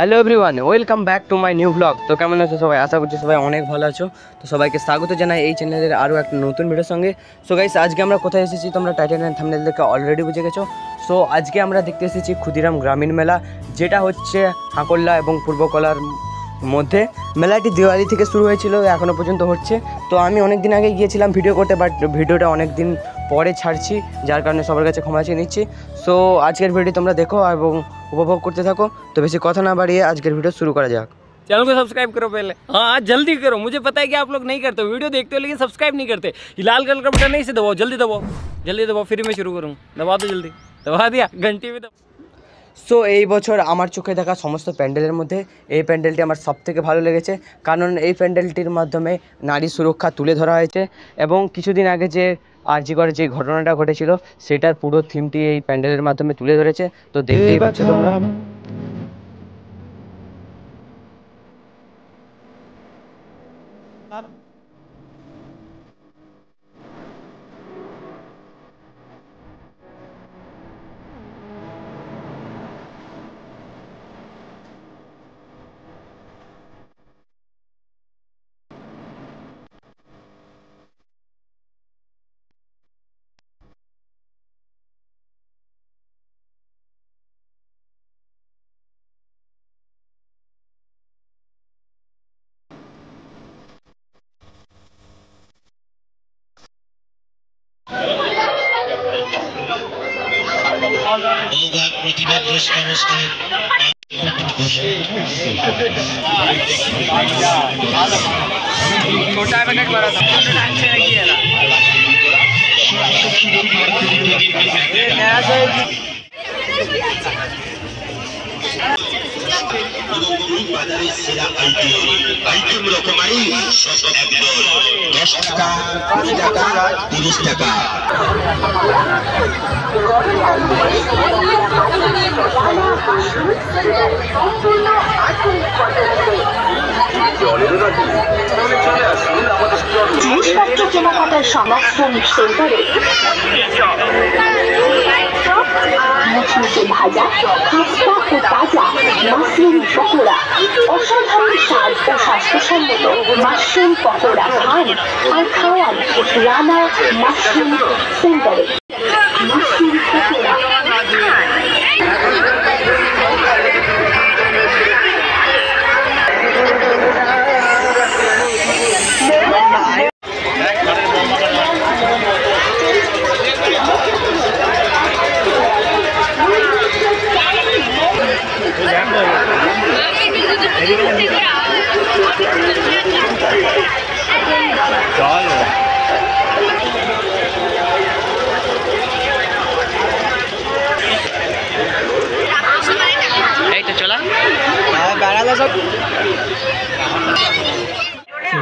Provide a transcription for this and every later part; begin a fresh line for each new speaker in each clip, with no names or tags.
Hello everyone, welcome back to my new blog. তো কেমন আছো সবাই? আশা করছি সবাই অনেক ভালো আছো। তো সবাইকে স্বাগত জানাই এই চ্যানেলের আরও একটা নতুন ভিডিওর সঙ্গে। সো গাইস, আজকে আমরা কোথায় এসেছি তোমরা টাইটেল অ্যান্ড থাম্বনেল দেখে অলরেডি বুঝে গেছো। সো আজকে আমরা দেখতে এসেছি ক্ষুদিরাম গ্রামীণ মেলা, যেটা হচ্ছে হাকল্লা এবং পূর্বকলার মধ্যে। মেলাটি দিওয়ালি থেকে শুরু হয়েছিল, এখনও পর্যন্ত হচ্ছে। তো আমি অনেক দিন আগে গিয়েছিলাম ভিডিও করতে, বাট ভিডিওটা অনেক দিন পরে ছাড়ছি, যার কারণে সবার কাছে ক্ষমা চেয়ে নিচ্ছি। সো আজকের ভিডিও তোমরা দেখো এবং उपभोग करते थको। तो बेसी कथा ना बढ़िए, आज के वीडियो शुरू करा जाए।
चैनल को सब्सक्राइब करो पहले, हाँ जल्दी करो। मुझे पता है कि आप लोग नहीं करते, वीडियो देखते हो लेकिन सब्सक्राइब नहीं करते। लाल कलर का बटन नहीं से दबाओ, जल्दी दबाओ, जल्दी दबाओ, फिर मैं शुरू करूँ। दबा दो जल्दी, दबा दिया, घंटी में दबाओ।
सो এই বছর আমার চোখে দেখা সমস্ত প্যান্ডেলের মধ্যে এই প্যান্ডেলটি আমার সবথেকে ভালো লেগেছে, কারণ এই প্যান্ডেলটির মাধ্যমে নারী সুরক্ষা তুলে ধরা হয়েছে এবং কিছুদিন আগে যে আরজি করে যে ঘটনাটা ঘটেছিল সেটার পুরো থিমটি এই প্যান্ডেলের মাধ্যমে তুলে ধরেছে। তো দেখতেই পাচ্ছ তোমরা। छोटा पैकेट भरा था, टाइम से नहीं किया
বাজারের সেরা আইটেম রকমারি সব একদম 10 টাকা 20 টাকা 30 টাকা।
জিনিসপত্র কেনাকাটার সংস্থান সেন্টারে মুচমুচে ভাজা, খাস্তা ও তাজা মাশরুম পকোড়া, অসাধারণ স্বাদ ও স্বাস্থ্যসম্মত মাশরুম পকোড়া খান আর খাওয়ান রানা মাশরুম সেন্টারে। মাশরুম পকোড়া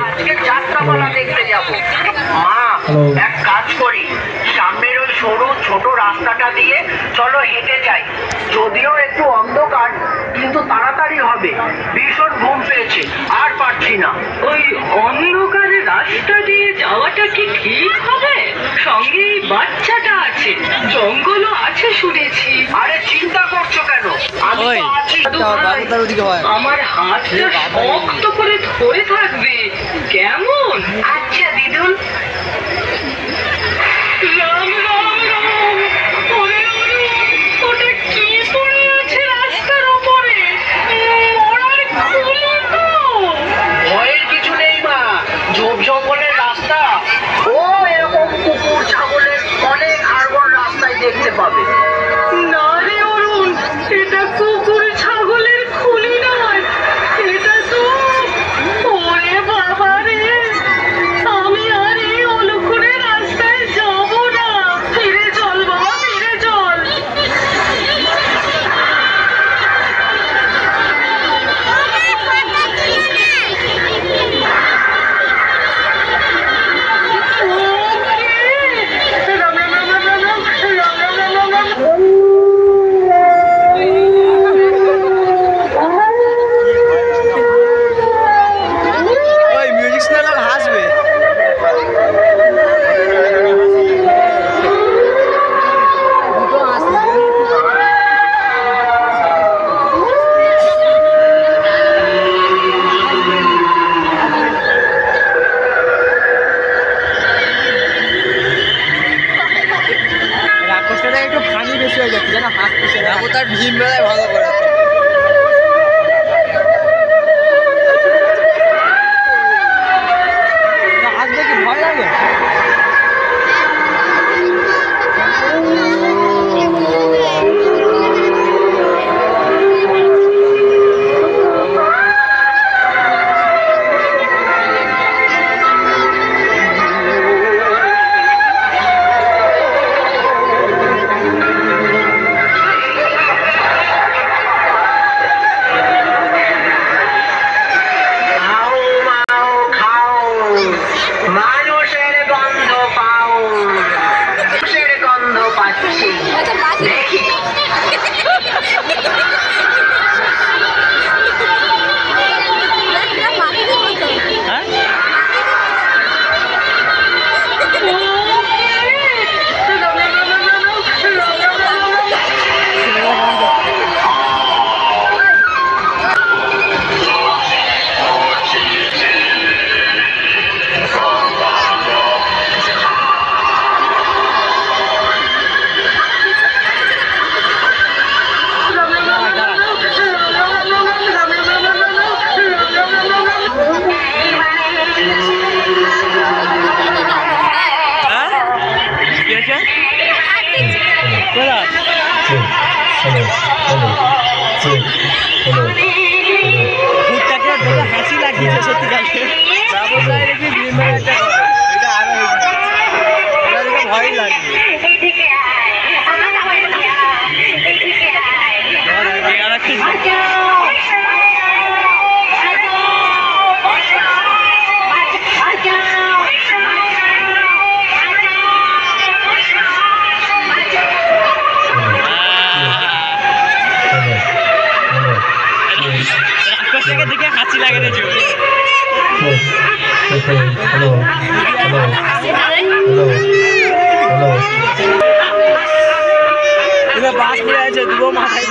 আজকে যাত্রাপালা দেখতে যাব। মা, এক কাজ করি, সামনের ওই সরু ছোট রাস্তাটা দিয়ে চলো হেঁটে যাই। যদিও একটু অন্ধকার, কিন্তু তাড়াতাড়ি হবে। ভীষণ ঘুম পেয়েছে, আর পারছি না। ওই অন্ধকারে রাস্তা দিয়ে যাওয়াটা কি ঠিক হবে? সঙ্গে এই বাচ্চাটা আছে, জঙ্গলও আছে শুনেছি। আরে চিন্তা করছো কেন? আমি তো আছি। আমার হাতটা শক্ত করে ধরে থাকবে, কেমন? আচ্ছা দিদুন। রাম রাম রাম, ওরে ওরে, ওটা কি পড়ে আছে রাস্তার উপরে? মরার খুলি তো? ভয়ের কিছু নেই মা, ঝোপ জঙ্গলের রাস্তা। ও এরকম কুকুর ছাগলের অনেক হাড়গোড় রাস্তায় দেখতে পাবে। না রে অরুণ, এটা কুকুর ছাগলের খুলি নয়, এটা তো ওরে বাবা রে,
ভীম মেলায় ভালো করে আসবে কি ভয় লাগে? হাসি লাগিয়েছে সত্যি কালকে ভয় লাগবে দেখে হাসি লাগে রে বাস পড়ে আছে দুটো মাথায়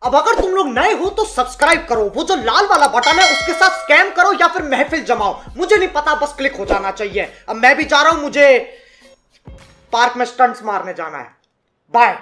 अब अगर तुम लोग नए हो तो सब्सक्राइब करो, वो जो लाल वाला बटन है उसके साथ स्कैम करो या फिर महफिल जमाओ, मुझे नहीं पता, बस क्लिक हो जाना चाहिए। अब मैं भी जा रहा हूं, मुझे पार्क में स्टंट्स मारने जाना है। बाय।